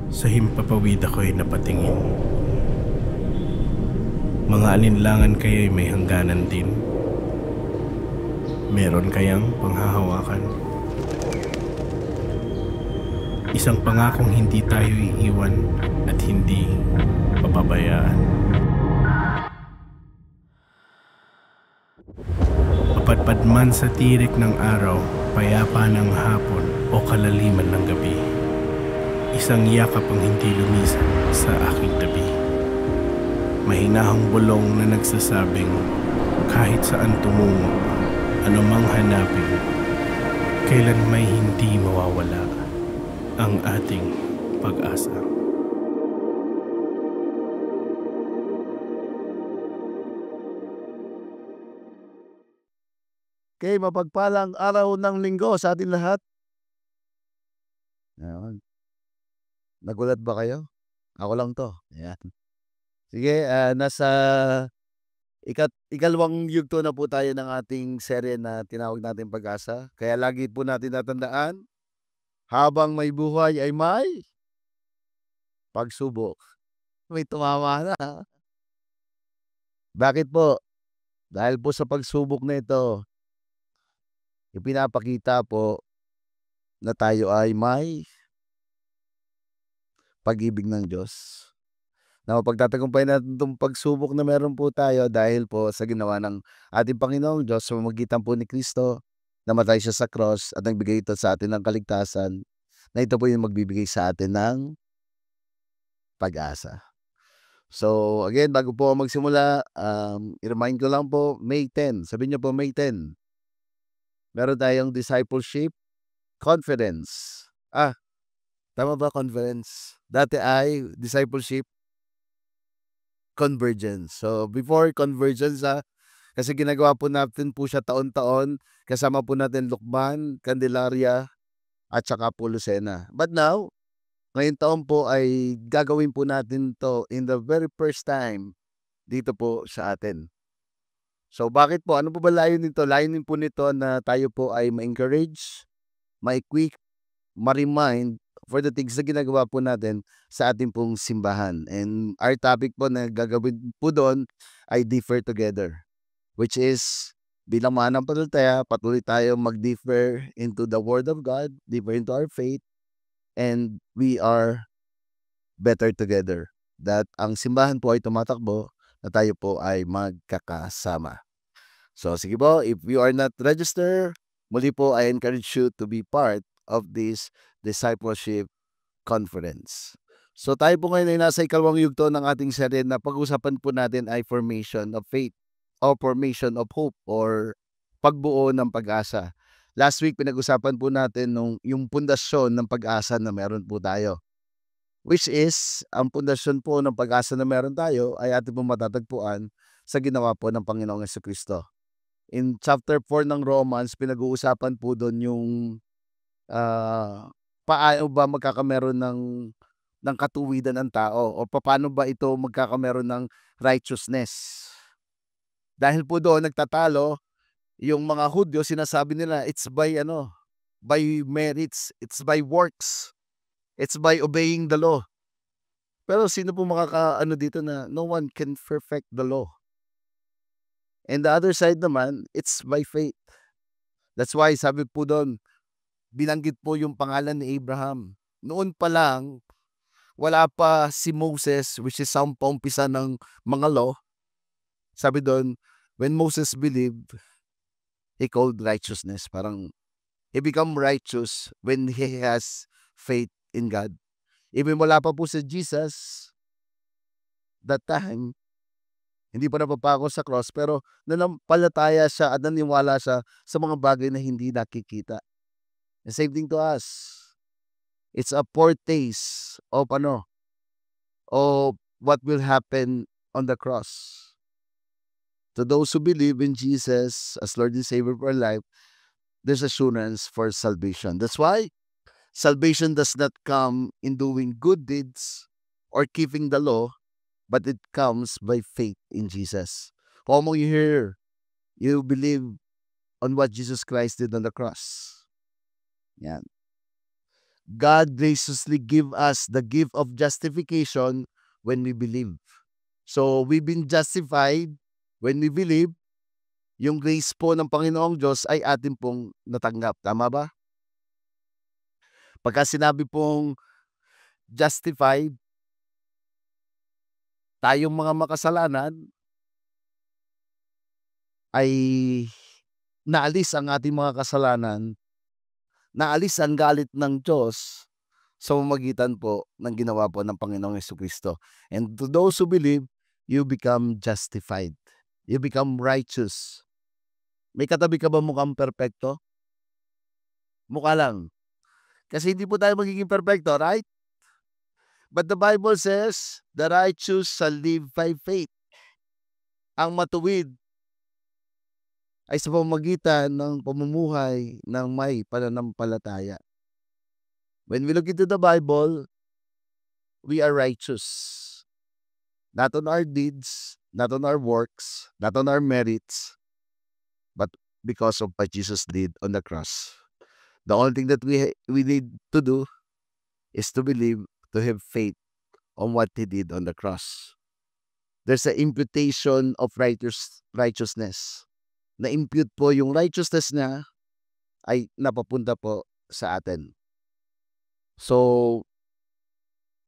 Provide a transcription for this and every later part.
Sa himpapawid ako'y napatingin. Mga alinlangan kaya'y may hangganan din. Meron kayang panghahawakan? Isang pangakong hindi tayo iiwan at hindi papabayaan. Mapadpad man sa tirik ng araw, payapa ng hapon o kalaliman ng gabi, isang yakap ang hindi lumisan sa aking tabi. Mahinahong bulong na nagsasabing kahit saan tumungo, anumang hanapin, kailan may hindi mawawala ang ating pag-asa. Okay, mapagpalang araw ng linggo sa ating lahat. Ayan. Nagulat ba kayo? Ako lang to. Ayan. Sige, nasa ikalawang yugto na po tayo ng ating serye na tinawag natin Pag-asa. Kaya lagi po natin natandaan, habang may buhay ay may pagsubok. May tumama na. Bakit po? Dahil po sa pagsubok na ito, ipinapakita po na tayo ay may pag-ibig ng Diyos. Na mapagtatagumpay natin itong pagsubok na meron po tayo dahil po sa ginawa ng ating Panginoong Diyos sa pamamagitan po ni Kristo. Namatay siya sa cross at nagbigay ito sa atin ng kaligtasan, na ito po yung magbibigay sa atin ng pag-asa. So again, bago po magsimula, i-remind ko lang po, May 10. Sabihin niyo po, May 10. Meron tayong discipleship conference. Tama ba conference? Dati ay discipleship convergence. So before convergence, kasi ginagawa po natin po siya taon-taon. Kasama po natin Lucban, Candelaria, at saka po Lucena. But now, ngayong taon po ay gagawin po natin to in the very first time dito po sa atin. So bakit po? Ano po ba layunin nito? Layunin po nito na tayo po ay ma-encourage, ma-equip, ma-remind for the things na ginagawa po natin sa ating pong simbahan. And our topic po na gagawin po doon ay differ together, which is bilang mananampalataya, patuloy tayo mag-differ into the Word of God, differ into our faith, and we are better together. That ang simbahan po ay tumatakbo na tayo po ay magkakasama. So sige po, if you are not registered, muli po I encourage you to be part of this discipleship conference. So tayo po ngayon ay nasa ikalawang yugto ng ating serye na pag-usapan po natin ay formation of faith or formation of hope or pagbuo ng pag-asa. Last week pinag-usapan po natin yung pundasyon ng pag-asa na meron po tayo. Which is, ang pundasyon po ng pag-asa na meron tayo ay ating pong matatagpuan sa ginawa po ng Panginoong Jesucristo. In chapter 4 ng Romans, pinag-uusapan po doon yung paano ba magkakameron ng katuwidan ng tao o paano ba ito magkakameron ng righteousness. Dahil po doon nagtatalo yung mga Hudyo, sinasabi nila it's by merits, it's by works, it's by obeying the law. Pero sino po makakaano dito na no one can perfect the law? And the other side naman, it's by faith. That's why sabi po doon, binanggit po yung pangalan ni Abraham. Noon pa lang, wala pa si Moses, which is ang paumpisa ng mga law. Sabi doon, when Moses believed, he called righteousness. Parang, he become righteous when he has faith in God. Even wala pa po si Jesus, that time, hindi pa napapako sa cross, pero nanampalataya siya at naniwala siya sa mga bagay na hindi nakikita. The same thing to us. It's a foretaste of what will happen on the cross. To those who believe in Jesus as Lord and Savior of our life, there's assurance for salvation. That's why salvation does not come in doing good deeds or keeping the law, but it comes by faith in Jesus. Kung you hear, you believe on what Jesus Christ did on the cross. Yan. God graciously give us the gift of justification when we believe. So, we've been justified when we believe. Yung grace po ng Panginoong Diyos ay atin pong natanggap. Tama ba? Pagka sinabi pong justified, tayong mga makasalanan ay naalis ang ating mga kasalanan, naalis ang galit ng Diyos sa pamamagitan po ng ginawa po ng Panginoong Jesucristo. And to those who believe, you become justified. You become righteous. May katabi ka ba mukhang perpekto? Mukha lang. Kasi hindi po tayo magiging perpekto, right? But the Bible says, the righteous shall live by faith. Ang matuwid ay sa pamamagitan ng pamumuhay ng may pananampalataya. When we look into the Bible, we are righteous. Not on our deeds, not on our works, not on our merits, but because of what Jesus did on the cross. The only thing that we need to do is to believe, to have faith on what He did on the cross. There's an imputation of righteousness. Na-impute po yung righteousness na ay napapunta po sa atin. So,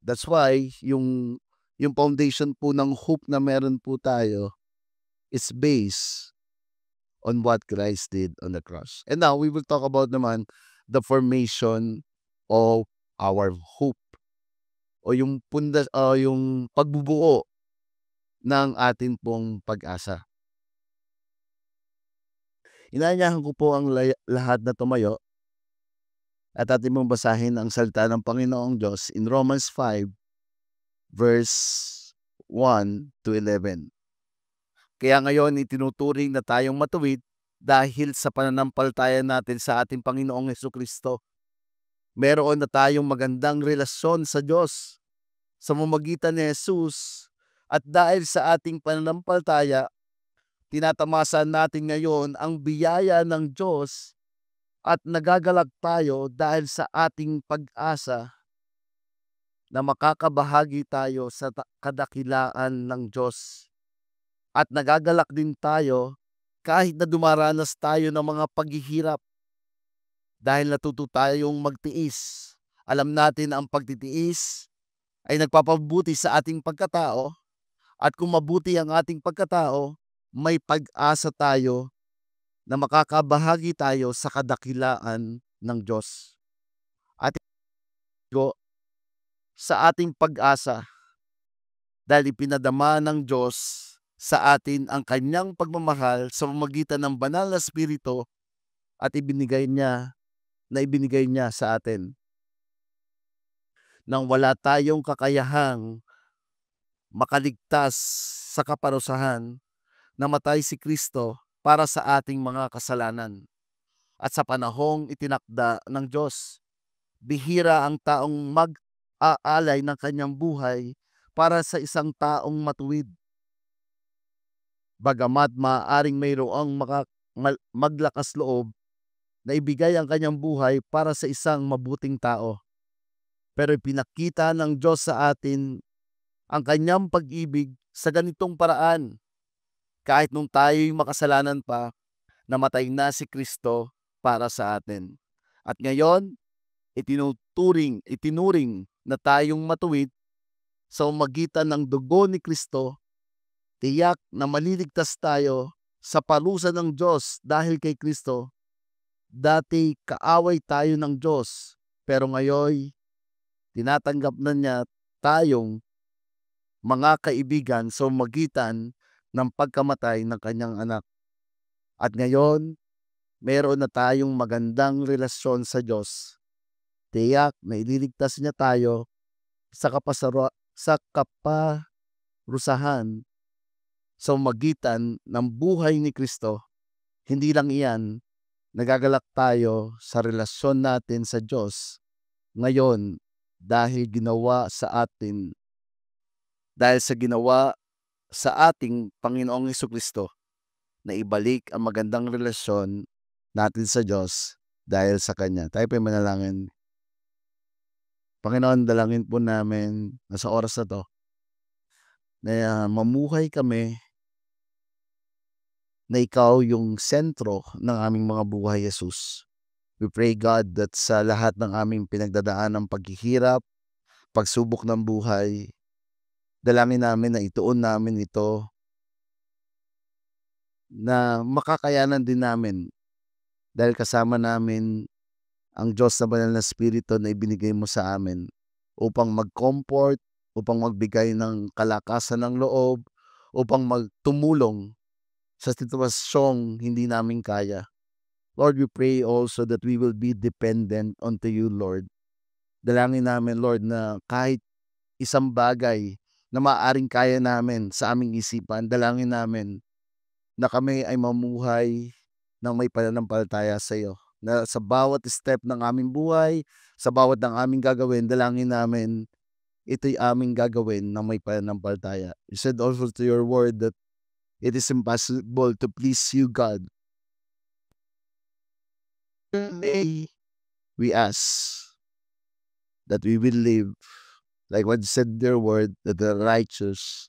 that's why yung foundation po ng hope na meron po tayo is based on what Christ did on the cross. And now, we will talk about naman the formation of our hope o yung yung pagbubuo ng atin pong pag-asa. Inaanyahan ko po ang lahat na tumayo at ating mong basahin ang salita ng Panginoong Diyos in Romans 5 verse 1 to 11. Kaya ngayon itinuturing na tayong matuwid dahil sa pananampalataya natin sa ating Panginoong Jesucristo. Meron na tayong magandang relasyon sa Diyos sa pamamagitan ni Jesus, at dahil sa ating pananampalataya, tinatamasa natin ngayon ang biyaya ng Diyos at nagagalak tayo dahil sa ating pag-asa na makakabahagi tayo sa kadakilaan ng Diyos. At nagagalak din tayo kahit na dumaranas tayo ng mga paghihirap dahil natuto tayong magtiis. Alam natin na ang pagtitiis ay nagpapabuti sa ating pagkatao, at kung mabuti ang ating pagkatao, may pag-asa tayo na makakabahagi tayo sa kadakilaan ng Diyos. At sa ating pag-asa, dahil ipinadama ng Diyos sa atin ang kanyang pagmamahal sa pamamagitan ng banal na Espiritu at ibinigay niya sa atin. Nang wala tayong kakayahang makaligtas sa kaparusahan, namatay si Kristo para sa ating mga kasalanan. At sa panahong itinakda ng Diyos, bihira ang taong mag-aalay ng kanyang buhay para sa isang taong matuwid. Bagamat maaaring mayroong maglakas loob na ibigay ang kanyang buhay para sa isang mabuting tao. Pero ipinakita ng Diyos sa atin ang kanyang pag-ibig sa ganitong paraan. Kahit nung tayo'y makasalanan pa, namatay na si Kristo para sa atin. At ngayon, itinuring na tayong matuwid sa pamamagitan ng dugo ni Kristo. Tiyak na maliligtas tayo sa parusa ng Diyos dahil kay Kristo. Dati kaaway tayo ng Diyos, pero ngayon tinatanggap na niya tayong mga kaibigan sa pamamagitan ng pagkamatay ng kanyang anak. At ngayon, meron na tayong magandang relasyon sa Diyos. Tiyak na ililigtas niya tayo sa kaparusahan sa pamamagitan ng buhay ni Kristo. Hindi lang iyan, nagagalak tayo sa relasyon natin sa Diyos ngayon dahil sa ginawa sa ating Panginoong Jesucristo na ibalik ang magandang relasyon natin sa Diyos dahil sa Kanya. Tayo po'y manalangin. Panginoon, dalangin po namin na sa oras na 'to, na mamuhay kami na Ikaw yung sentro ng aming mga buhay, Jesus. We pray, God, that sa lahat ng aming pinagdadaanang paghihirap, pagsubok ng buhay, dalangin namin na ituon namin ito na makakayanan din namin dahil kasama namin ang Diyos na banal na Espiritu na ibinigay mo sa amin upang mag-comfort, upang magbigay ng kalakasan ng loob, upang magtumulong sa sitwasyong hindi namin kaya. Lord, we pray also that we will be dependent unto you, Lord. Dalangin namin, Lord, na kahit isang bagay na maaaring kaya namin sa aming isipan, dalangin namin na kami ay mamuhay ng may pananampalataya sa iyo. Na sa bawat step ng aming buhay, sa bawat ng aming gagawin, dalangin namin, ito'y aming gagawin ng may pananampalataya. You said also to your word that it is impossible to please you, God. Today, we ask that we will live like what said their word, that the righteous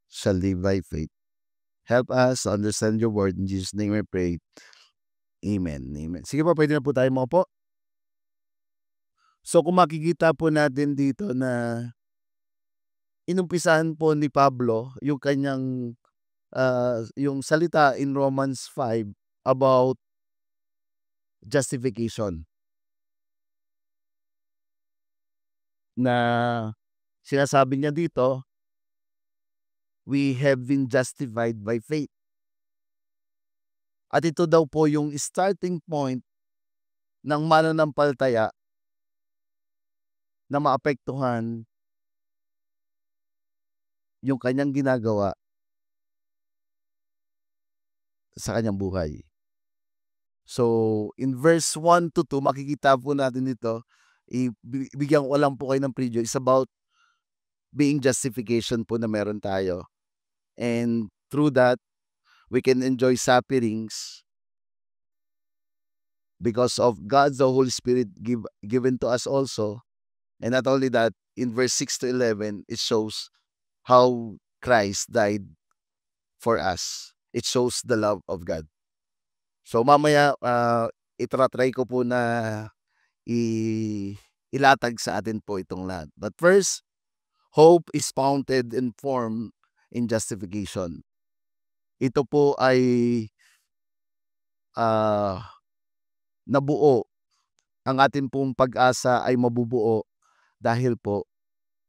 shall live by faith. Help us to understand your word. In Jesus' name I pray. Amen. Amen. Sige po, pwede na po tayo mga po. So kung makikita po natin dito na inumpisahan po ni Pablo yung kanyang yung salita in Romans 5 about justification. Na sinasabi niya dito, we have been justified by faith. At ito daw po yung starting point ng mananampalataya na maapektuhan yung kanyang ginagawa sa kanyang buhay. So, in verse 1 to 2, makikita po natin dito, ibigyan ko lang po kayo ng preview. It's about being justification po na meron tayo. And through that, we can enjoy sufferings because of God's the Holy Spirit given to us also. And not only that, in verse 6 to 11, it shows how Christ died for us. It shows the love of God. So mamaya, itratry ko po na ilatag sa atin po itong lahat. But first, hope is founded and formed in justification. Ito po ay nabuo. Ang ating pong pag-asa ay mabubuo dahil po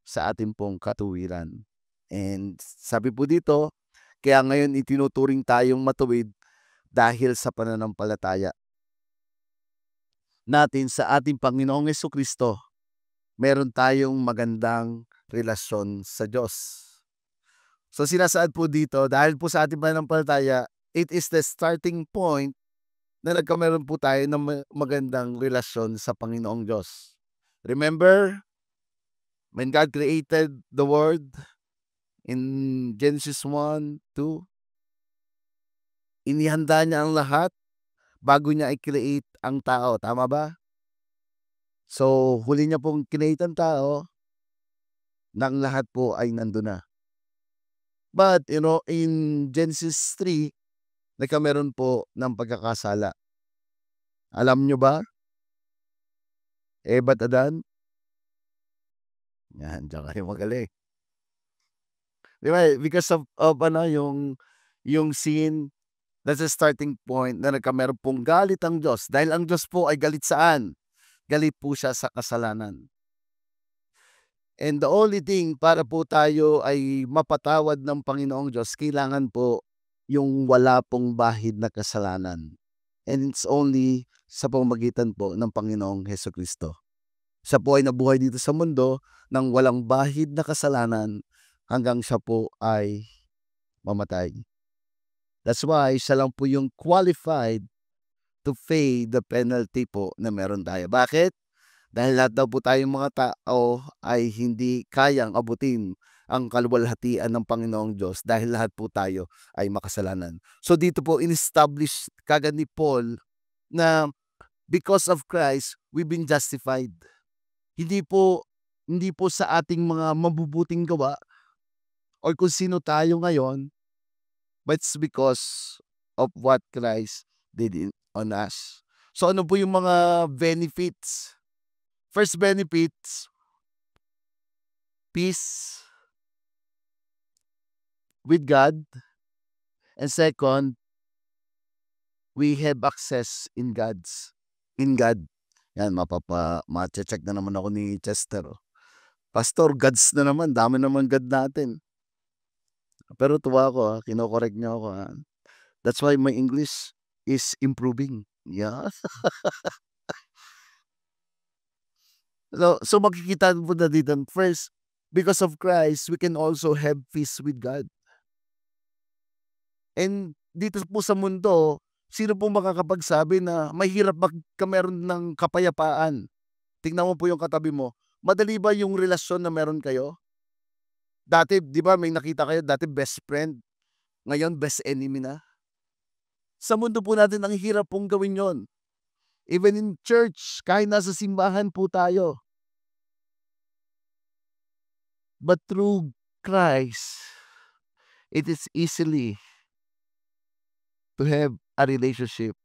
sa ating pong katuwiran. And sabi po dito, kaya ngayon itinuturing tayong matuwid dahil sa pananampalataya natin sa ating Panginoong Jesucristo. Meron tayong magandang relasyon sa Diyos. So sinasaad po dito, dahil po sa ating pananampalataya, it is the starting point na nagkameron po tayo ng magandang relasyon sa Panginoong Diyos. Remember, when God created the world in Genesis 1, 2, inihanda niya ang lahat bago niya i-create ang tao. Tama ba? So, huli niya pong kinate ang tao, nang lahat po ay nandun na. But, in Genesis 3, nagkameron po ng pagkakasala. Alam nyo ba? Eva at Adan? Yan, diyan kayo magaling. Di ba? Because of yung sin, that's the starting point na nagkameron pong galit ang Diyos. Dahil ang Diyos po ay galit saan? Galit po siya sa kasalanan. And the only thing para po tayo ay mapatawad ng Panginoong Diyos, kailangan po yung wala pong bahid na kasalanan. And it's only sa pamamagitan po ng Panginoong Hesukristo. Siya po ay nabuhay dito sa mundo ng walang bahid na kasalanan hanggang siya po ay mamatay. That's why siya lang po yung qualified to pay the penalty po na meron tayo. Bakit? Dahil lahat daw po tayong mga tao ay hindi kayang abutin ang kaluwalhatian ng Panginoong Diyos dahil lahat po tayo ay makasalanan. So dito po in-establish kagad ni Paul na because of Christ, we've been justified. Hindi po sa ating mga mabubuting gawa or kung sino tayo ngayon, but it's because of what Christ did on us. So ano po yung mga benefits? First benefits, peace with God. And second, we have access in God. Yan, check na naman ako ni Chester. Pastor, gods na naman. Dami naman God natin. Pero tuwa ako, kino-correct niya ako. That's why my English is improving. Yeah. So makikita po na dito, first, because of Christ, we can also have peace with God. And dito po sa mundo, sino po makakapagsabi na mahirap magkameron ng kapayapaan? Tingnan mo po yung katabi mo. Madali ba yung relasyon na meron kayo? Dati, di ba, may nakita kayo, dati best friend. Ngayon, best enemy na. Sa mundo po natin, ang hirap pong gawin yon. Even in church, kahit nasa simbahan po tayo. But through Christ, it is easily to have a relationship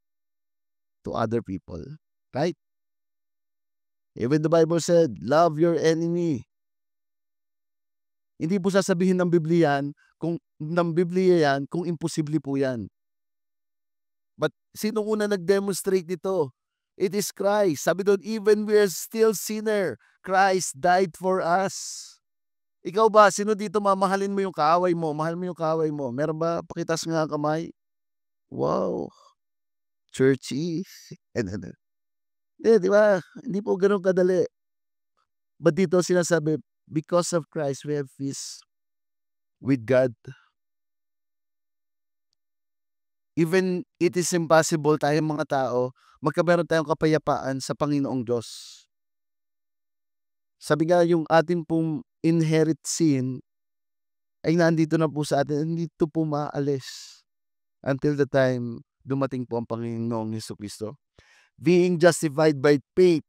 to other people. Right? Even the Bible said, love your enemy. Hindi po sasabihin ng Biblia yan kung imposible po yan. But sino una nag-demonstrate nito? It is Christ. Sabi doon, even we are still sinner, Christ died for us. Ikaw ba, sino dito mamahalin mo yung kaaway mo? Mahal mo yung kaaway mo? Meron ba? Pakitas nga kamay. Wow. Churchy. Di ba? Hindi po ganun kadali. But dito sinasabi, because of Christ, we have peace with God. Even it is impossible tayong mga tao, magkameron tayong kapayapaan sa Panginoong Diyos. Sabi nga yung ating pong inherit sin ay nandito na po sa atin, hindi ito po maalis until the time dumating po ang Panginoong Jesucristo. Being justified by faith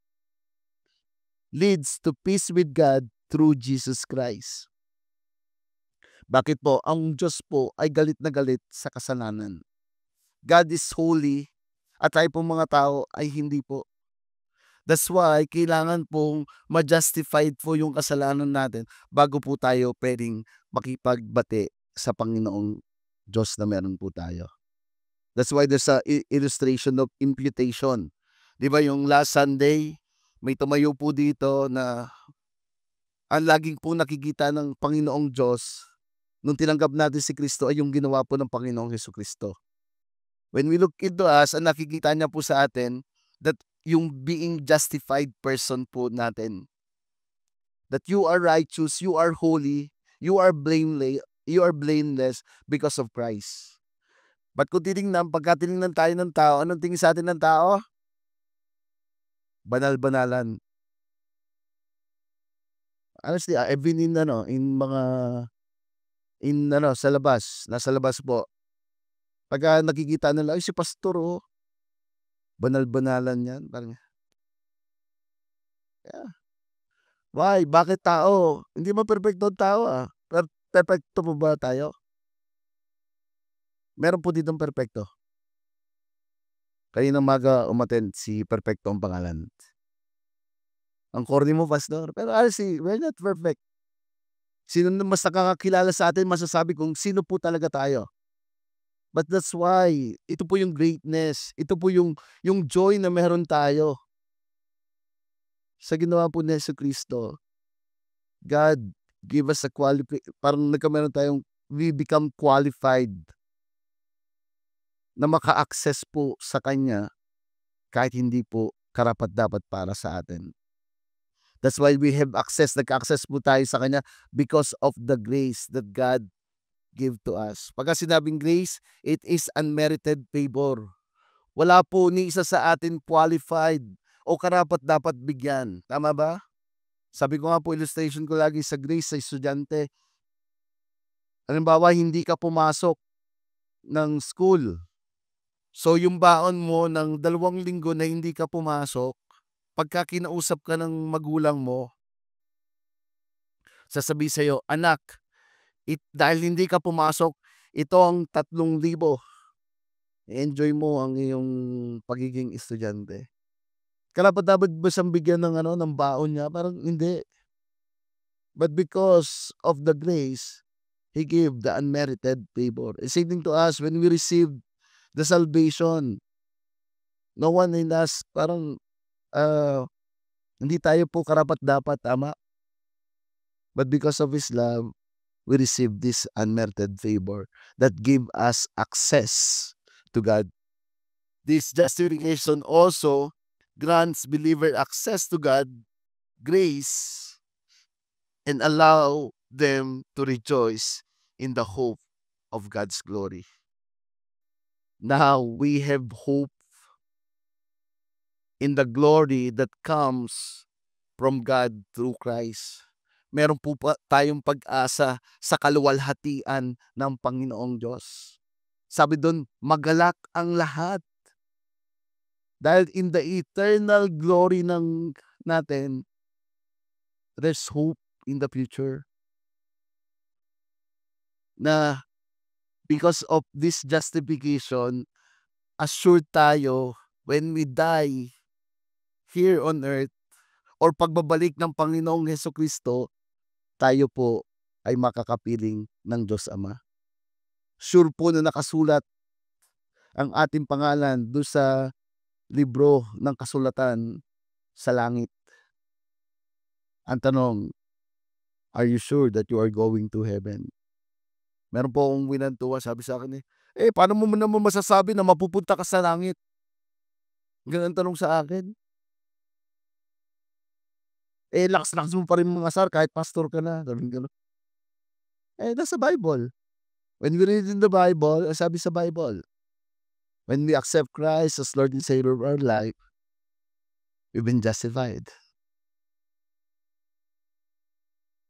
leads to peace with God through Jesus Christ. Bakit po? Ang Diyos po ay galit na galit sa kasalanan. God is holy at tayo pong mga tao ay hindi po. That's why kailangan pong ma-justified po yung kasalanan natin bago po tayo pwedeng makipagbati sa Panginoong Diyos na meron po tayo. That's why there's a illustration of imputation. Di ba yung last Sunday, may tumayo po dito na ang laging po nakikita ng Panginoong Diyos nung tinanggap natin si Kristo ay yung ginawa po ng Panginoong Jesucristo. When we look into us, ang nakikita niya po sa atin, that yung being justified person po natin. That you are righteous, you are holy, you are blameless because of Christ. But kung pagka tinignan tayo ng tao, anong tingin sa atin ng tao? Banal-banalan. Honestly, I've been sa labas, nasa labas po. Pagka nakikita nila, ay si pastor oh, banal-banalan yan. Parang, yeah. Why? Bakit tao? Hindi mo perfecto tao ah. Perfecto po ba tayo? Meron po ditong perfecto. Kaninang maga umattend si Perfecto ang pangalan. Ang corny mo, pastor. Pero honestly, we're not perfect. Sino mas nakakakilala sa atin, masasabi kung sino po talaga tayo. But that's why, ito po yung greatness. Ito po yung joy na meron tayo. Sa ginawa po ni Jesucristo, God give us a parang nagkameron tayong, we become qualified na maka-access po sa Kanya kahit hindi po karapat-dapat para sa atin. That's why we have access. Nag-access po tayo sa Kanya because of the grace that God give to us. Pagka sinabing grace, it is unmerited favor. Wala po ni isa sa atin qualified o karapat-dapat bigyan. Tama ba? Sabi ko nga po, illustration ko lagi sa grace sa estudyante. Halimbawa, hindi ka pumasok ng school. So, yung baon mo ng 2 linggo na hindi ka pumasok, pagka kinausap ka ng magulang mo, sasabihin sa'yo, "Anak, dahil hindi ka pumasok, ito ang 3,000. I-enjoy mo ang iyong pagiging estudyante." Karapat-dapat ba siyang bigyan ng ng baon niya? Parang hindi. But because of the grace, He gave the unmerited favor. And same thing to us when we received the salvation. No one in us, parang, hindi tayo po karapat-dapat, tama? But because of His love, we received this unmerited favor that give us access to God. This justification also grants believer access to God, grace, and allow them to rejoice in the hope of God's glory. Now we have hope in the glory that comes from God through Christ. Meron po tayong pag-asa sa kaluwalhatian ng Panginoong Diyos. Sabi doon, magalak ang lahat. Dahil in the eternal glory natin, there's hope in the future. Na because of this justification, assured tayo when we die here on earth or pagbabalik ng Panginoong Hesukristo, tayo po ay makakapiling ng Diyos Ama. Sure po na nakasulat ang ating pangalan doon sa libro ng kasulatan sa langit. Ang tanong, are you sure that you are going to heaven? Meron po akong winantuwa, sabi sa akin paano mo naman masasabi na mapupunta ka sa langit? Ganun ang tanong sa akin. Lakas-lakas mo pa rin mangasar kahit pastor ka na, sabi gano'n. Nasa Bible. When we read in the Bible, sabi sa Bible, when we accept Christ as Lord and Savior of our life, we've been justified.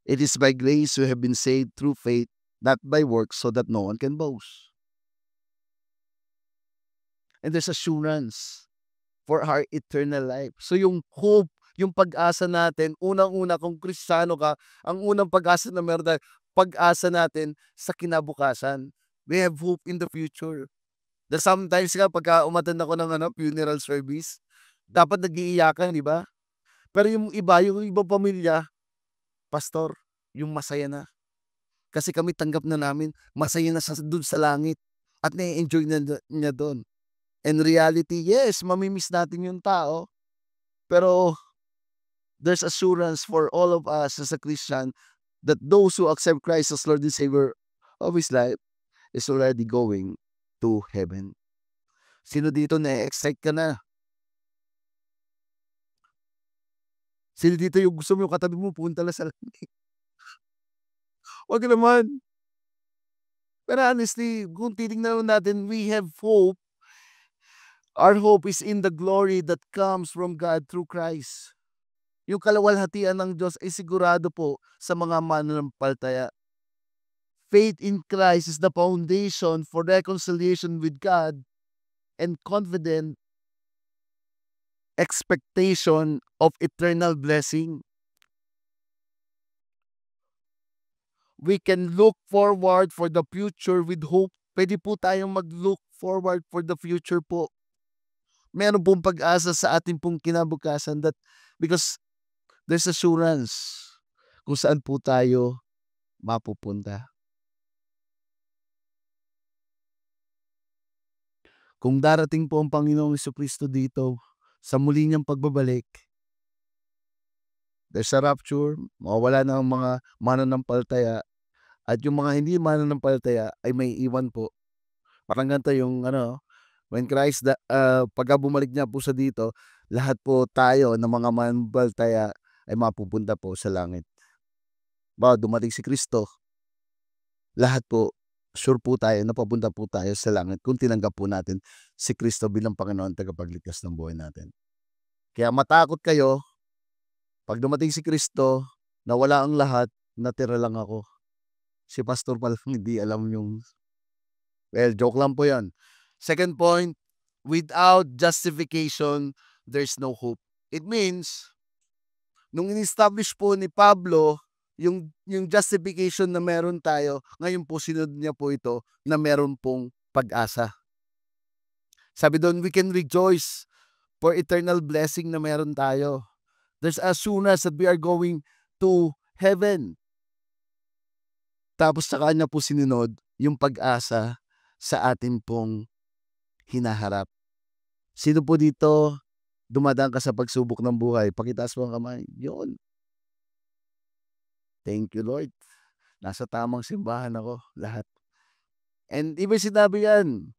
It is by grace we have been saved through faith, not by works, so that no one can boast. And there's assurance for our eternal life. So yung hope, yung pag-asa natin, unang-una kung Kristiyano ka, ang unang pag-asa na meron tayo, pag-asa natin sa kinabukasan. We have hope in the future. That sometimes nga pagka umattend ako ng funeral service, dapat nag-iiyakan, di ba? Pero yung ibang pamilya, pastor, yung masaya na. Kasi kami tanggap na namin, masaya na doon sa langit at na-enjoy niya doon. In reality, yes, mamimiss natin yung tao, pero there's assurance for all of us as a Christian that those who accept Christ as Lord and Savior of his life is already going to heaven. Sino dito na-excite ka na? Sino dito yung gusto mo yung katabi mo punta na sa langit? Wag naman. Pero honestly, kung titingnan natin, we have hope. Our hope is in the glory that comes from God through Christ. Yung kaluwalhatian ng Diyos ay sigurado po sa mga mananampalataya. Faith in Christ is the foundation for reconciliation with God and confident expectation of eternal blessing. We can look forward for the future with hope. Pwede po tayong mag-look forward for the future po. Meron pong pag-asa sa ating pong kinabukasan that because there's assurance kung saan po tayo mapupunta. Kung darating po ang Panginoong Jesucristo dito sa muli niyang pagbabalik, there's a rapture, mawawala na ang mga mananampalataya at yung mga hindi mananampalataya ay may iwan po. Parang ganito yung when Christ, pagka bumalik niya po sa dito, lahat po tayo ng mga mananampalataya ay mapupunta po sa langit. Dumating si Kristo, lahat po, sure po tayo na papunta po tayo sa langit kung tinanggap po natin si Kristo bilang Panginoon tagapagligtas ng buhay natin. Kaya matakot kayo, pag dumating si Kristo, nawala ang lahat, natira lang ako. Si pastor pa lang hindi alam yung... Well, joke lang po yan. Second point, without justification, there's no hope. It means, nung in-establish po ni Pablo yung justification na meron tayo, ngayon po sinunod niya po ito na meron pong pag-asa. Sabi doon, we can rejoice for eternal blessing na meron tayo. There's assurance that we are going to heaven. Tapos sa kanya po sinunod yung pag-asa sa atin pong hinaharap. Sino po dito dumadaan ka sa pagsubok ng buhay? Pakitaas mo ang kamay. Yun. Thank you, Lord. Nasa tamang simbahan ako, lahat. And even sinabi yan,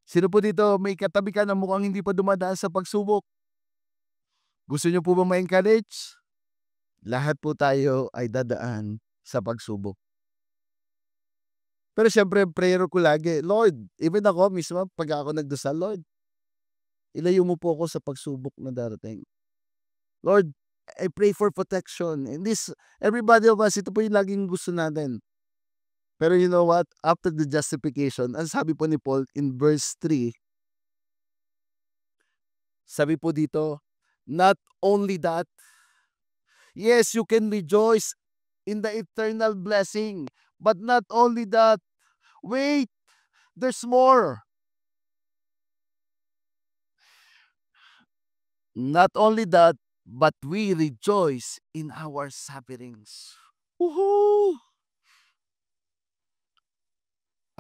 sino po dito may katabi ka na mukhang hindi pa dumadaan sa pagsubok? Gusto niyo po ba ma-encourage? Lahat po tayo ay dadaan sa pagsubok. Pero siyempre, prayer ko lagi, Lord, even ako mismo, pag ako nagdasal, Lord, ilayo mo po ako sa pagsubok na darating. Lord, I pray for protection. And this, everybody of us, ito po yung laging gusto natin. Pero you know what? After the justification, ang sabi po ni Paul in verse 3, sabi po dito, not only that, yes, you can rejoice in the eternal blessing. But not only that, wait, there's more. Not only that, but we rejoice in our sufferings. Woohoo!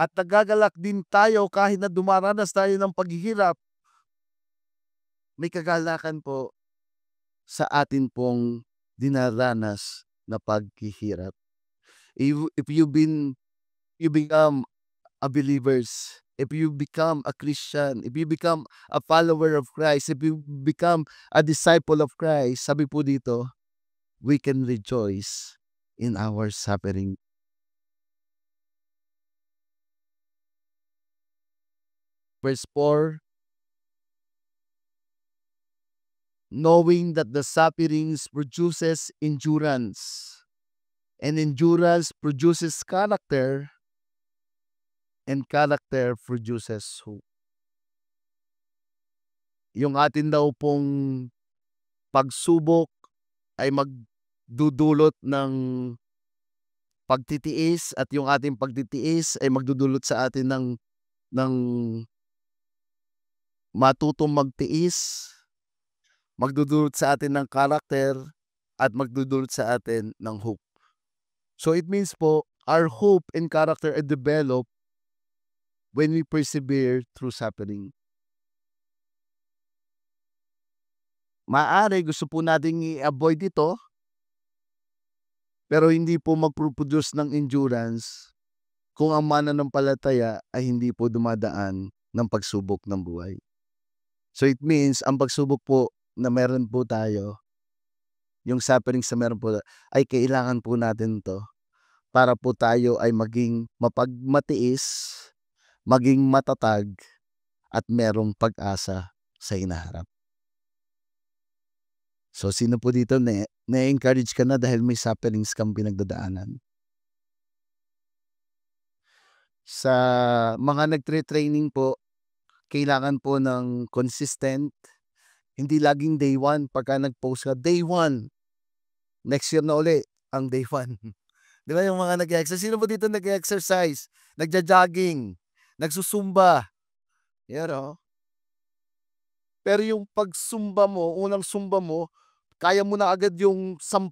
At nagagalak din tayo kahit na dumaranas tayo ng paghihirap. May kagalakan po sa atin pong dinaranas na paghihirap. If you become a believers, if you become a Christian, if you become a follower of Christ, if you become a disciple of Christ, sabi po dito, we can rejoice in our suffering. Verse 4, knowing that the sufferings produces endurance, and endurance produces character, and character produces hope. Yung atin daw pong pagsubok ay magdudulot ng pagtitiis, at yung ating pagtitiis ay magdudulot sa atin ng matutong magtiis, magdudulot sa atin ng character, at magdudulot sa atin ng hope. So it means po, our hope and character are developed when we persevere through suffering. Maaari gusto po nating i-avoid ito, pero hindi po mag-produce ng endurance kung ang mananampalataya ay hindi po dumadaan ng pagsubok ng buhay. So it means, ang pagsubok po na meron po tayo, yung sufferings na meron po, ay kailangan po natin to para po tayo ay maging mapagmatiis, maging matatag, at merong pag-asa sa hinaharap. So sino po dito na-encourage ka na dahil may sufferings kang pinagdadaanan? Sa mga nagtre-training po, kailangan po ng consistent, hindi laging day 1. Pagka nag-post ka, day 1, next year na uli ang day 1. Di ba yung mga nag-exercise? Sino po dito nag-exercise? Nagja-jogging? Nagsusumba? Yan o. Pero yung pagsumba mo, unang sumba mo, kaya mo na agad yung 10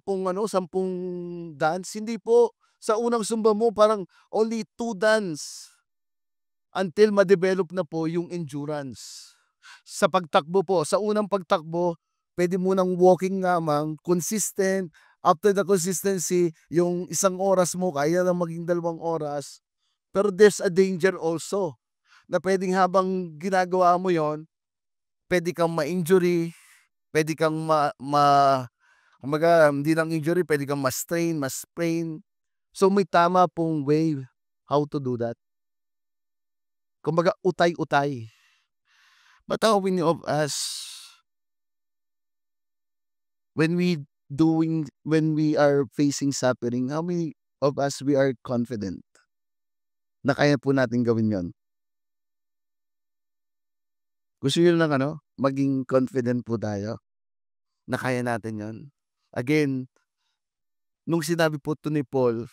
dance? Hindi po. Sa unang sumba mo, parang only 2 dance until ma-develop na po yung endurance. Sa pagtakbo po, sa unang pagtakbo, pwede mo nang walking lamang, consistent. After the consistency, yung 1 oras mo, kaya na maging 2 oras. Pero there's a danger also, na pwedeng habang ginagawa mo yon, pwede kang ma-injury, pwede kang kumbaga, hindi lang injury, pwede kang ma-strain, ma-sprain. So may tama pong way how to do that. Kumbaga, utay-utay. But how many of us, when we are facing suffering, how many of us we are confident na kaya po natin gawin yon? Gusto nyo lang maging confident po tayo? na kaya natin yon. Again, nung sinabi po 'to ni Paul,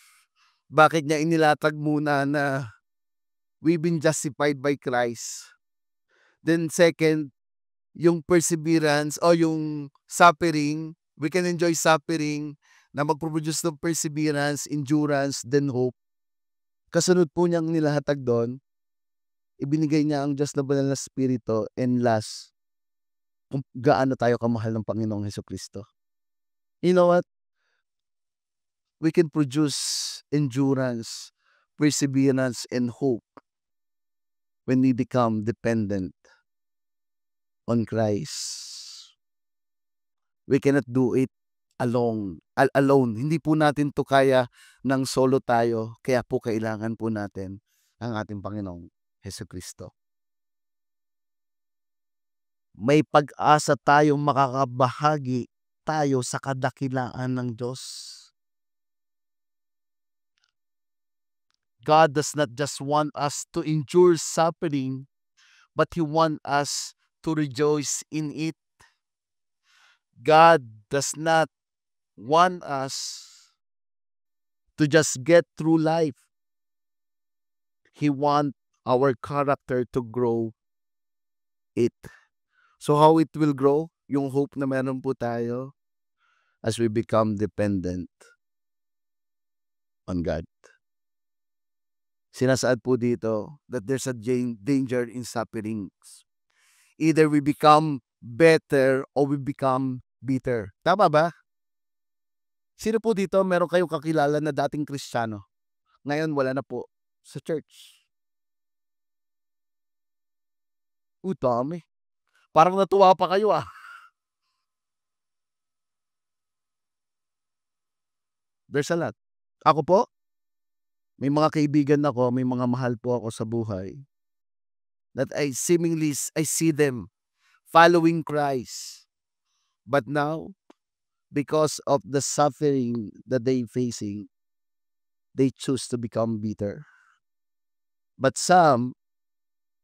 bakit niya inilatag muna na we've been justified by Christ. Then second, yung perseverance o yung suffering, we can enjoy suffering na magpo-produce ng perseverance, endurance, then hope. Kasunod po niyang nilahatag doon, ibinigay niya ang Diyos na banal na Espiritu, and last, kung gaano tayo kamahal ng Panginoong Hesukristo. You know what? We can produce endurance, perseverance, and hope when we become dependent on Christ. We cannot do it alone. Hindi po natin 'to kaya ng solo tayo, kaya po kailangan po natin ang ating Panginoong Hesukristo. May pag-asa tayong makakabahagi tayo sa kadakilaan ng Diyos. God does not just want us to endure suffering, but He wants us to rejoice in it. God does not want us to just get through life. He wants our character to grow it. So how it will grow? Yung hope na meron po tayo as we become dependent on God. Sinasaad po dito that there's a danger in sufferings. Either we become better or we become bitter. Tama ba? Sino po dito meron kayong kakilala na dating Kristiyano? Ngayon wala na po sa church. Dami. Parang natuwa pa kayo ah. There's a lot. Ako po, may mga kaibigan ako, may mga mahal po ako sa buhay that I see them following Christ. But now, because of the suffering that they facing, they choose to become bitter. But some,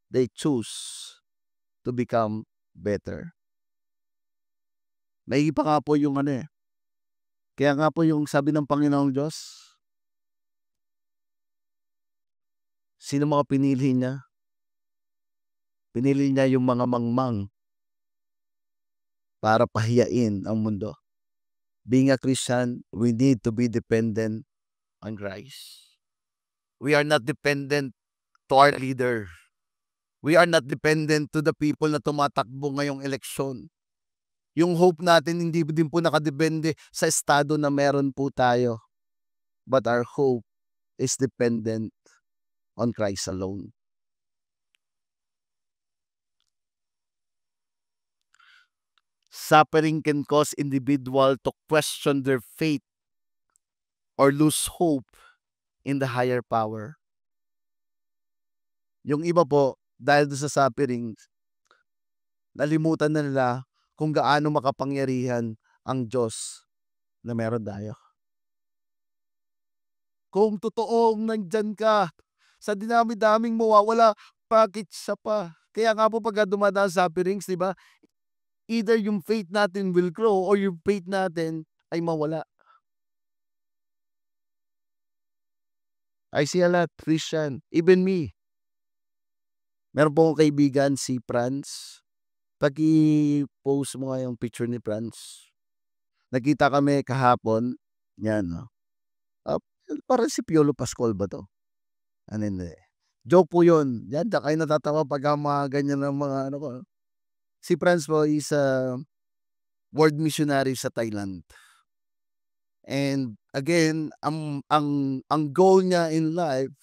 they choose to become better. May iba nga po yung kaya nga po yung sabi ng Panginoong Diyos, sino mga pinili niya? Pinili niya yung mga mangmang para pahiyain ang mundo. Being a Christian, we need to be dependent on Christ. We are not dependent to our leader. We are not dependent to the people na tumatakbo ngayong eleksyon. Yung hope natin hindi din po nakadepende sa estado na meron po tayo. But our hope is dependent on Christ alone. Suffering can cause individual to question their faith or lose hope in the higher power. Yung iba po, dahil sa suffering, nalimutan na nila kung gaano makapangyarihan ang Diyos na meron tayo. Kung totoong nandyan ka, sa dinami-daming mawawala, bakit siya pa? Kaya nga po pagka dumadaan sa sufferings, di ba? Either yung faith natin will grow or yung faith natin ay mawala. I see a lot, Christian, even me. Meron po akong kaibigan, si Franz. Pag-i-post mo nga yung picture ni Franz. Nagkita kami kahapon. Yan, no? Parang si Piolo Pascual ba to? Ano hindi. Joke po yun. Yan, kayo natatawa pag mga ganyan ng mga ko. Si Franz po is a world missionary sa Thailand. And again, ang goal niya in life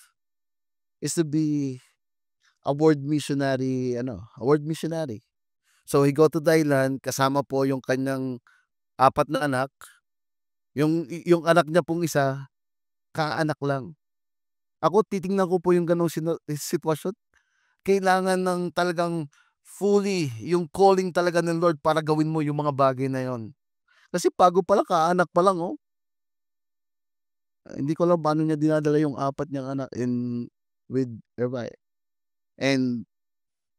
is to be a world missionary, a world missionary. So he go to Thailand, kasama po yung kanyang 4 na anak. Yung anak niya pong isa, kaanak lang. Ako titingnan ko po yung ganong sitwasyon. Kailangan ng talagang fully, yung calling talaga ng Lord para gawin mo yung mga bagay na yon. Kasi bago pa lang, kaanak pa lang, oh. Hindi ko alam paano niya dinadala yung 4 niyang anak with Irvine. And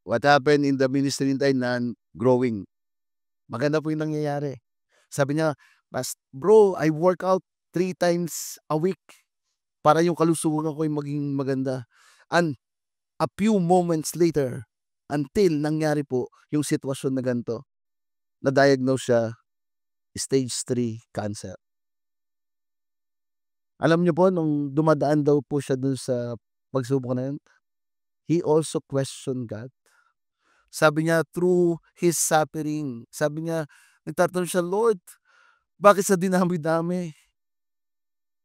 what happened in the ministry in Thailand, growing. Maganda po yung nangyayari. Sabi niya, "Bro, I work out 3 times a week para yung kalusugan ko ay maging maganda." And a few moments later, until nangyari po yung sitwasyon na ganito, na-diagnose siya stage 3 cancer. Alam niyo po nung dumadaan daw po siya dun sa pagsubok na yun, he also questioned God. Sabi niya through his suffering, sabi niya nagtatanong siya, "Lord, bakit sa dinami-dami?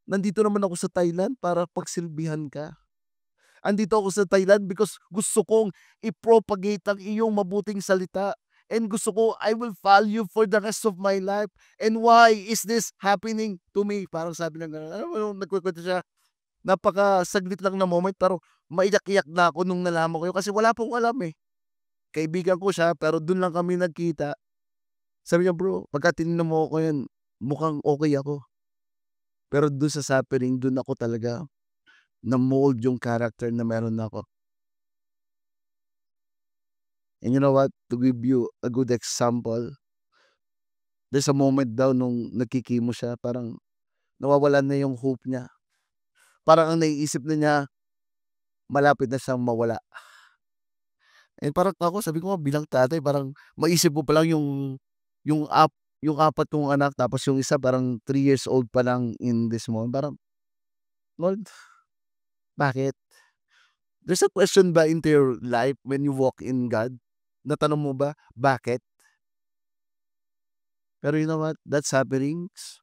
Nandito naman ako sa Thailand para pagsilbihan ka. Andito ako sa Thailand because gusto kong i-propagate ang iyong mabuting salita. And gusto ko, I will follow you for the rest of my life. And why is this happening to me?" Parang sabi ng gano'n. Alam mo yung nagkukwento siya, napakasaglit lang na moment pero maiyak-iyak na ako nung nalaman ko yun kasi wala pong alam eh. Kaibigan ko siya pero dun lang kami nagkita. Sabi niya, "Bro, pagka tinignan mo ako yun, mukhang okay ako." Pero dun sa suffering, dun ako talaga na-mold yung character na meron ako. And you know what? To give you a good example, there's a moment daw nung nagki-chemo siya, parang nawawalan na yung hope niya. Parang ang naiisip na niya, malapit na siyang mawala. And parang ako, sabi ko nga bilang tatay, parang maisip mo pa lang yung ap yung 4 kong anak tapos yung isa parang 3 years old pa lang in this moment. Parang, Lord, bakit? There's a question ba into your life when you walk in God? Natanong mo ba, bakit? Pero you know what? That's happenings.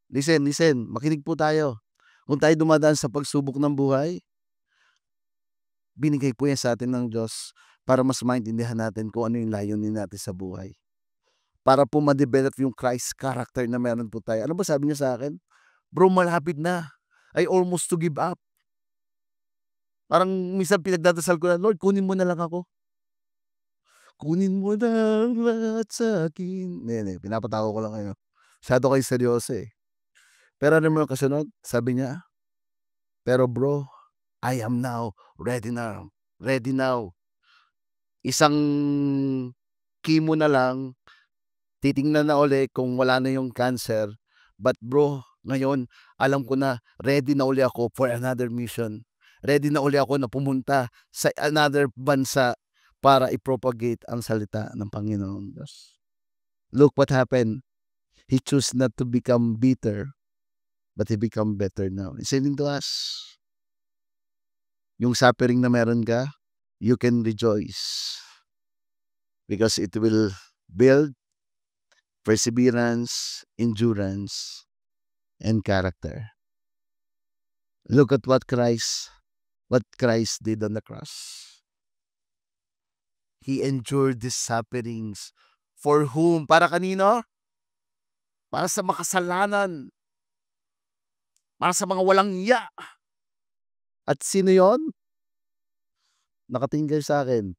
Listen, makinig po tayo. Kung tayo dumadaan sa pagsubok ng buhay, binigay po yan sa atin ng Diyos para mas maintindihan natin kung ano yung layunin natin sa buhay. Para po ma-develop yung Christ character na meron po tayo. Ano ba sabi niya sa akin? "Bro, malapit na. I almost to give up." Parang minsan pinagdadasal ko na, "Lord, kunin mo na lang ako. Kunin mo na ang lahat sa'kin." Hindi, pinapatawa ko lang kayo. Masyado kayo seryoso eh. Pero alam mo yung kasunod? Sabi niya, "Pero bro, I am now ready now. Ready now. Isang chemo na lang, titingnan na uli kung wala na yung cancer. But bro, ngayon alam ko na ready na uli ako for another mission. Ready na uli ako na pumunta sa another bansa para i-propagate ang salita ng Panginoong Diyos." Look what happened. He chose not to become bitter, but he become better now. He's saying to us, yung suffering na meron ka, you can rejoice. Because it will build perseverance, endurance, and character. Look at what Christ did on the cross. He endured these sufferings. For whom? Para kanino? Para sa makasalanan. Para sa mga walang iya. At sino yon? Nakatingin kayo sa akin.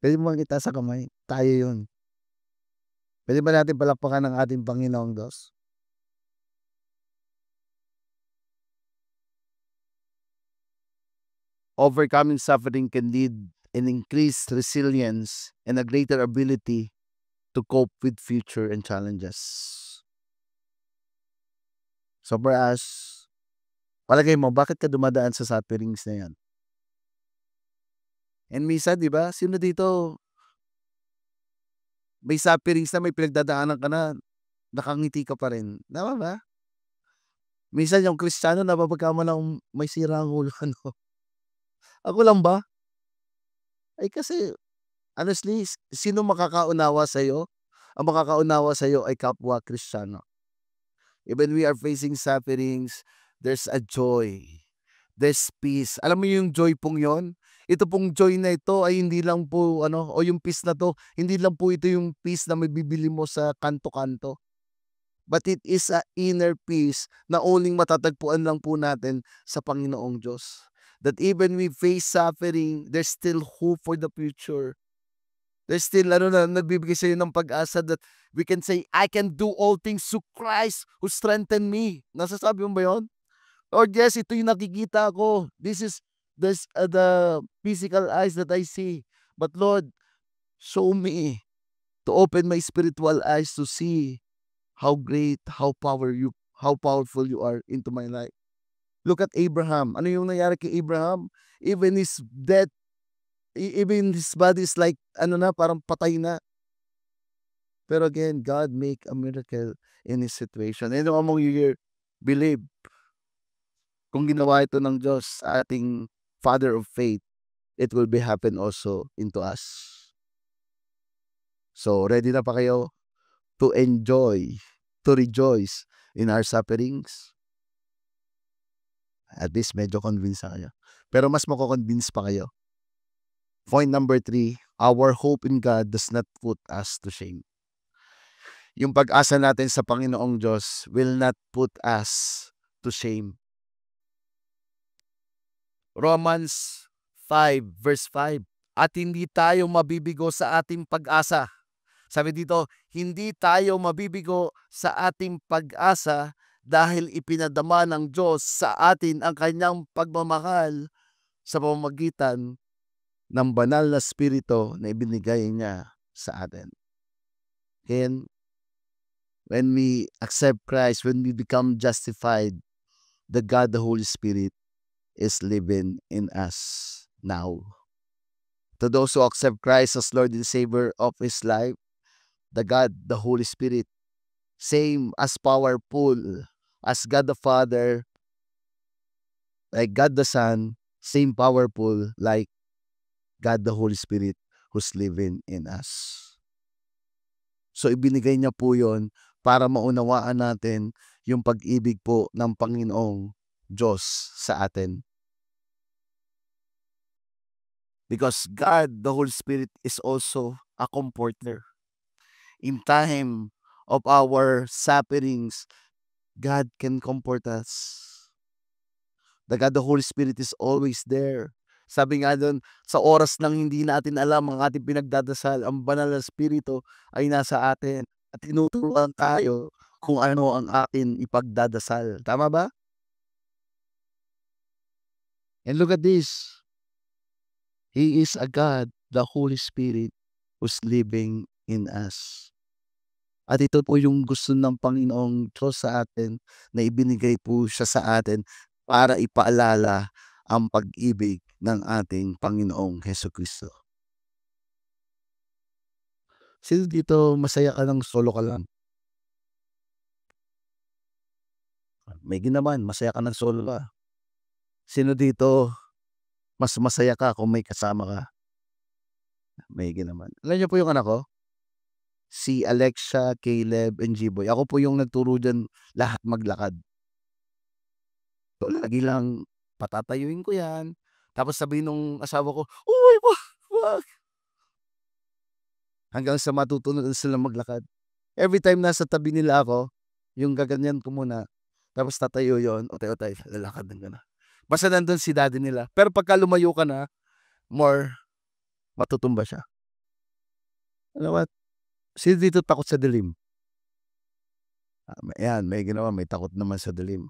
Pwede mo kita sa kamay. Tayo yun. Pwede ba natin palakpakan ng ating Panginoong Diyos? Overcoming suffering can lead an increased resilience and a greater ability to cope with future and challenges. So for us, palagay mo, bakit ka dumadaan sa sufferings na yan? And minsan, di ba, sino dito, may sufferings na may pinagdadaanan ka na, nakangiti ka pa rin. Tama ba? Minsan yung Kristiyano, napapagkama ng may sira ang ulo. Ano? Ako lang ba? Ay kasi, honestly, sino makakaunawa sa'yo? Ang makakaunawa sa'yo ay kapwa Kristiyano. Even we are facing sufferings, there's a joy. There's peace. Alam mo yung joy pong yon? Ito pong joy na ito ay hindi lang po, o yung peace na to, hindi lang po ito yung peace na mabibili mo sa kanto-kanto. But it is a inner peace na only matatagpuan lang po natin sa Panginoong Diyos. That even we face suffering, there's still hope for the future. There's still nagbibigay sa'yo ng pag-asa that we can say, I can do all things through Christ who strengthened me. Nasasabi mo ba yun? Lord, yes, ito yung nakikita ko. This is the physical eyes that I see. But Lord, show me to open my spiritual eyes to see how great, how powerful you are into my life. Look at Abraham. Ano yung nangyari kay Abraham? Even his death, even his body is like, parang patay na. Pero again, God make a miracle in his situation. And among you here, believe, kung ginawa ito ng Diyos sa ating Father of Faith, it will be happen also into us. So, ready na pa kayo to enjoy, to rejoice in our sufferings? At least medyo convinced na kayo. Pero mas mako-convince pa kayo. Point number 3, our hope in God does not put us to shame. Yung pag-asa natin sa Panginoong Diyos will not put us to shame. Romans 5 verse 5. At hindi tayo mabibigo sa ating pag-asa. Sabi dito, hindi tayo mabibigo sa ating pag-asa dahil ipinadama ng Diyos sa atin ang kanyang pagmamahal sa pamamagitan ng banal na spirito na ibinigay niya sa atin. And when we accept Christ, when we become justified, the God, the Holy Spirit, is living in us now. To those who accept Christ as Lord and Savior of his life, the God, the Holy Spirit, same as powerful as God the Father, like God the Son, same powerful like God the Holy Spirit who's living in us. So ibinigay niya po yon para maunawaan natin yung pag-ibig po ng Panginoong Diyos sa atin. Because God, the Holy Spirit, is also a comforter. In time of our sufferings, God can comfort us. The God, the Holy Spirit is always there. Sabi nga doon, sa oras nang hindi natin alam ang ating pinagdadasal, ang banal na Espiritu ay nasa atin at tinuturuan tayo kung ano ang atin ipagdadasal. Tama ba? And look at this. He is a God, the Holy Spirit, who's living in us. At ito po yung gusto ng Panginoong Diyos sa atin na ibinigay po siya sa atin para ipaalala ang pag-ibig ng ating Panginoong Hesukristo. Sino dito masaya ka lang, solo ka lang? May ginaman, masaya ka ng solo ka. Sino dito mas masaya ka kung may kasama ka? May ginaman. Alam niyo po yung anak ko? Si Alexia, Caleb, and G-Boy. Ako po yung nagturo dyan lahat maglakad. So, lagi lang patatayuin ko yan. Tapos sabihin nung asawa ko, uy, wag. Hanggang sa matutunan sila maglakad. Every time nasa tabi nila ako, yung gaganyan ko muna. Tapos tatayo yun, otay-otay, lalakad ng gana. Basta nandun si daddy nila. Pero pagka lumayo ka na, more matutumba siya. Alam what? Sino dito takot sa dilim? Ayan, may ginawa, may takot naman sa dilim.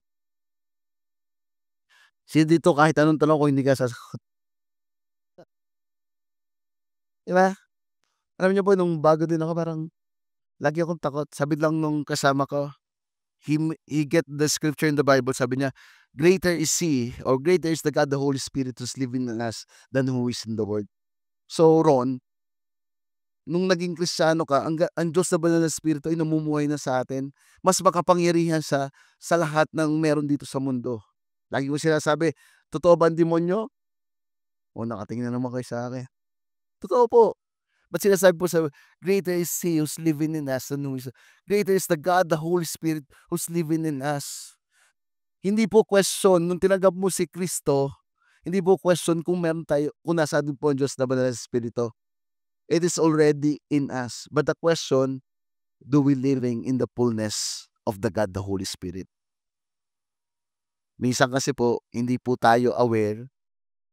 Sino dito kahit anong tanong ko hindi ka sasagot? Diba? Alam niyo po, nung bago din ako, parang lagi akong takot. Sabi lang nung kasama ko, he get the scripture in the Bible, sabi niya, greater is He, or greater is the God, the Holy Spirit who's living in us than who is in the world. So, Ron, nung naging Kristiyano ka, ang Diyos na banal na Espiritu ay namumuhay na sa atin. Mas makapangyarihan siya sa lahat ng meron dito sa mundo. Lagi ko sinasabi, totoo ba ang demonyo? O, nakatingin na naman kayo sa akin. Totoo po. But sinasabi po sa greater is He who's living in us than who is, greater is the God, the Holy Spirit who's living in us. Hindi po question, nung tinanggap mo si Kristo, hindi po question kung meron tayo, kung nasa atin po ang Diyos na banal na Espiritu. It is already in us. But the question, do we living in the fullness of the God, the Holy Spirit? Minsan kasi po, hindi po tayo aware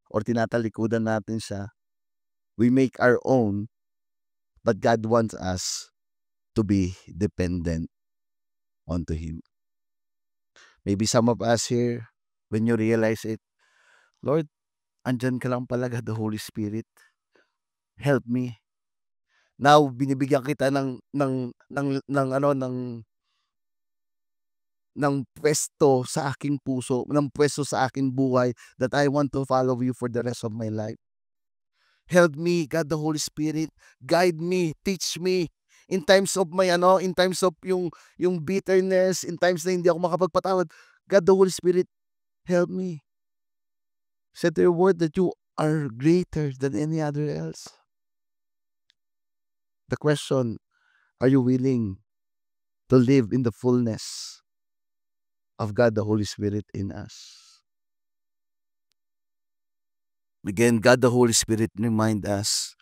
or tinatalikudan natin siya. We make our own, but God wants us to be dependent onto Him. Maybe some of us here, when you realize it, Lord, andyan ka lang pala, God, the Holy Spirit. Help me Now binibigyan kita ng puwesto sa aking puso, ng puwesto sa aking buhay that I want to follow you for the rest of my life. Help me, God the Holy Spirit, guide me, teach me in times of in times of yung bitterness, in times na hindi ako makapagpatawad. God the Holy Spirit, help me. Said to your word that you are greater than any other else. The question, are you willing to live in the fullness of God the Holy Spirit in us? Again, God the Holy Spirit remind us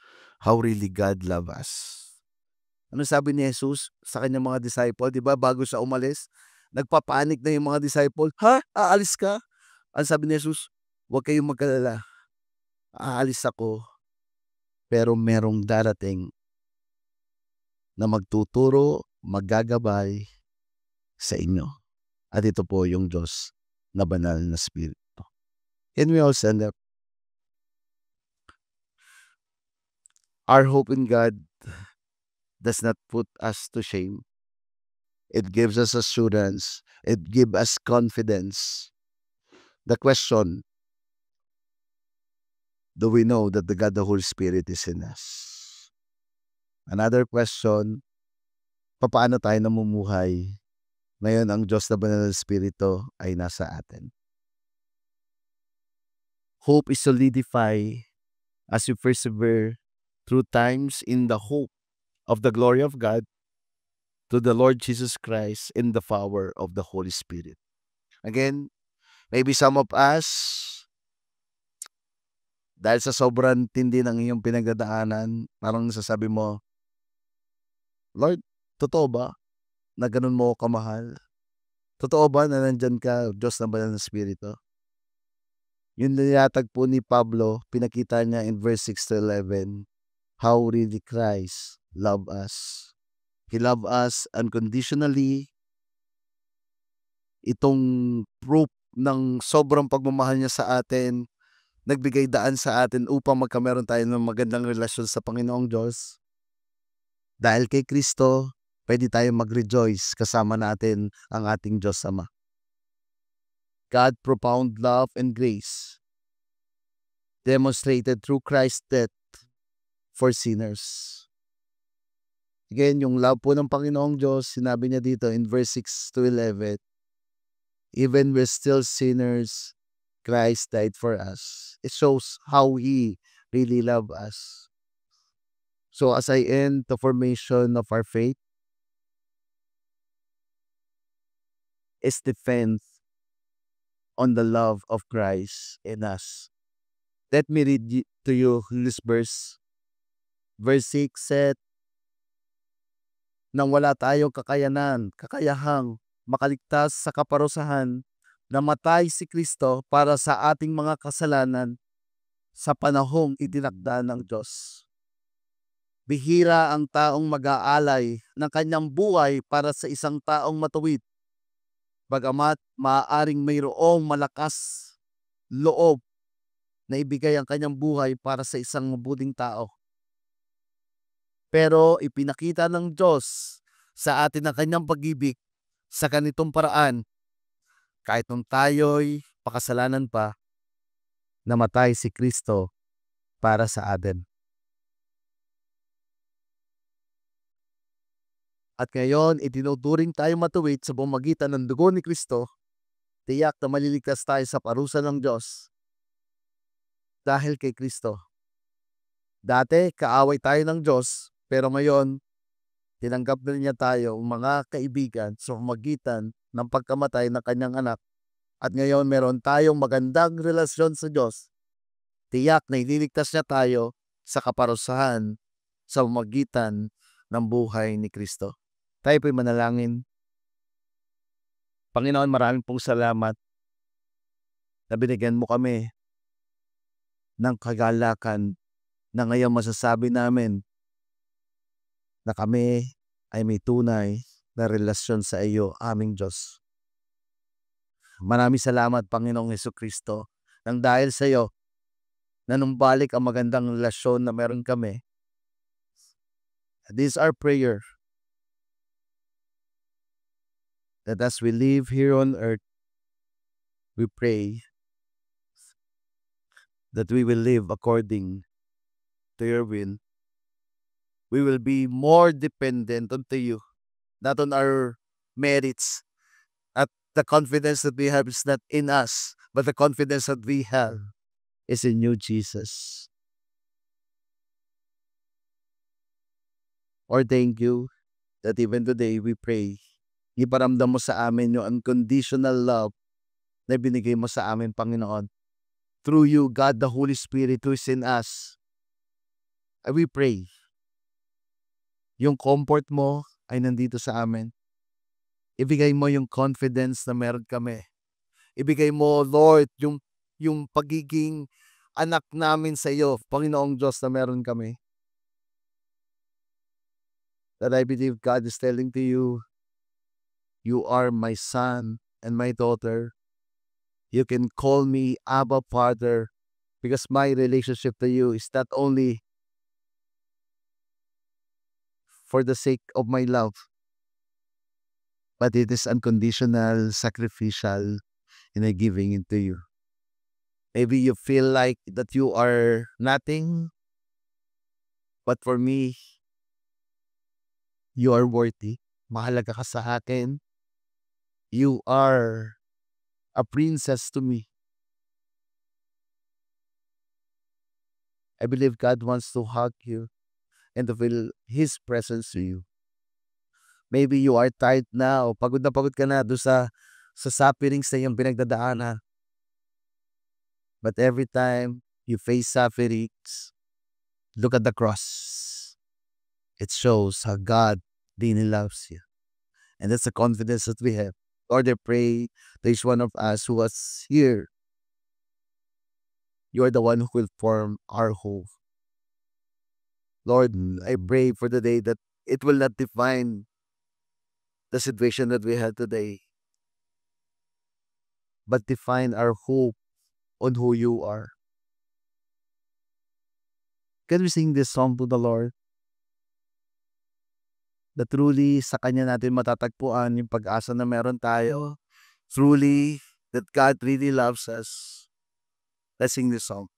how really God love us. Ano sabi ni Jesus sa kanyang mga disciple, 'di ba, bago siya umalis, nagpapanik na yung mga disciple, "Ha? Aalis ka?" Ang sabi ni Jesus, "Huwag kayong mag-alala. Aalis ako, pero merong darating na magtuturo, maggagabay sa inyo. At ito po yung Diyos na banal na Espiritu." Can we all stand up? Our hope in God does not put us to shame. It gives us assurance. It gives us confidence. The question, do we know that the God, the Holy Spirit is in us? Another question, paano tayo namumuhay ngayon ang Diyos na banal na Espiritu ay nasa atin? Hope is solidified as you persevere through times in the hope of the glory of God to the Lord Jesus Christ in the power of the Holy Spirit. Again, maybe some of us, dahil sa sobrang tindi ng iyong pinagdadaanan, parang nasasabi mo, Lord, totoo ba na ganun mo ako kamahal? Totoo ba na nandyan ka, Diyos na banal na Espiritu? Yung niyatag po ni Pablo, pinakita niya in verse 6 to 11, how really Christ loved us. He loved us unconditionally. Itong proof ng sobrang pagmamahal niya sa atin, nagbigay daan sa atin upang magkameron tayo ng magandang relasyon sa Panginoong Diyos. Dahil kay Kristo, pwede tayong mag-rejoice kasama natin ang ating Diyos Ama. God profound love and grace demonstrated through Christ's death for sinners. Again, yung love po ng Panginoong Diyos, sinabi niya dito in verse 6 to 11, even we're still sinners, Christ died for us. It shows how He really loved us. So as I end the formation of our faith, is depend on the love of Christ in us. Let me read to you this verse. Verse 6 said, nang wala tayong kakayahang makaligtas sa kaparusahan, namatay si Kristo para sa ating mga kasalanan sa panahong itinakda ng Diyos. Bihira ang taong mag-aalay ng kanyang buhay para sa isang taong matuwid, bagamat maaaring mayroong malakas loob na ibigay ang kanyang buhay para sa isang mabuting tao. Pero ipinakita ng Diyos sa atin ang kanyang pag-ibig sa ganitong paraan, kahit nung tayo'y pakasalanan pa, namatay si Kristo para sa atin. At ngayon, itinuturing tayo matuwid sa pamamagitan ng dugo ni Kristo, tiyak na maliligtas tayo sa parusa ng Diyos dahil kay Kristo. Dati, kaaway tayo ng Diyos, pero ngayon, tinanggap na niya tayo mga kaibigan sa pamamagitan ng pagkamatay ng kanyang anak. At ngayon, meron tayong magandang relasyon sa Diyos. Tiyak na ililigtas niya tayo sa kaparusahan sa pamamagitan ng buhay ni Kristo. Tayo po'y manalangin. Panginoon, maraming pong salamat na binigyan mo kami ng kagalakan na ngayon masasabi namin na kami ay may tunay na relasyon sa iyo, aming Diyos. Maraming salamat, Panginoong Jesucristo, nang dahil sa iyo, nanumbalik ang magandang relasyon na meron kami This is our prayer, that as we live here on earth, we pray that we will live according to your will. We will be more dependent unto you, not on our merits. At the confidence that we have is not in us, but the confidence that we have is in you, Jesus. Or thank you that even today we pray, iparamdam mo sa amin yung unconditional love na binigay mo sa amin, Panginoon. Through you, God, the Holy Spirit who is in us. And we pray, yung comfort mo ay nandito sa amin. Ibigay mo yung confidence na meron kami. Ibigay mo, Lord, yung pagiging anak namin sa iyo, Panginoong Diyos, na meron kami. That I believe God is telling to you, you are my son and my daughter. You can call me Abba Father, because my relationship to you is not only for the sake of my love, but it is unconditional, sacrificial, and I giving it to you. Maybe you feel like that you are nothing, but for me, you are worthy. Mahalaga ka sa akin. You are a princess to me. I believe God wants to hug you and to feel His presence to you. Maybe you are tired now. Pagod na pagod ka na doon sa sufferings na iyong pinagdadaanan. But every time you face sufferings, look at the cross. It shows how God really loves you. And that's the confidence that we have. Lord, I pray to each one of us who was here. You are the one who will form our hope. Lord, I pray for the day that it will not define the situation that we had today, but define our hope on who you are. Can we sing this song to the Lord? That truly sa Kanya natin matatagpuan yung pag-asa na meron tayo. Truly, that God really loves us. Let's sing this song.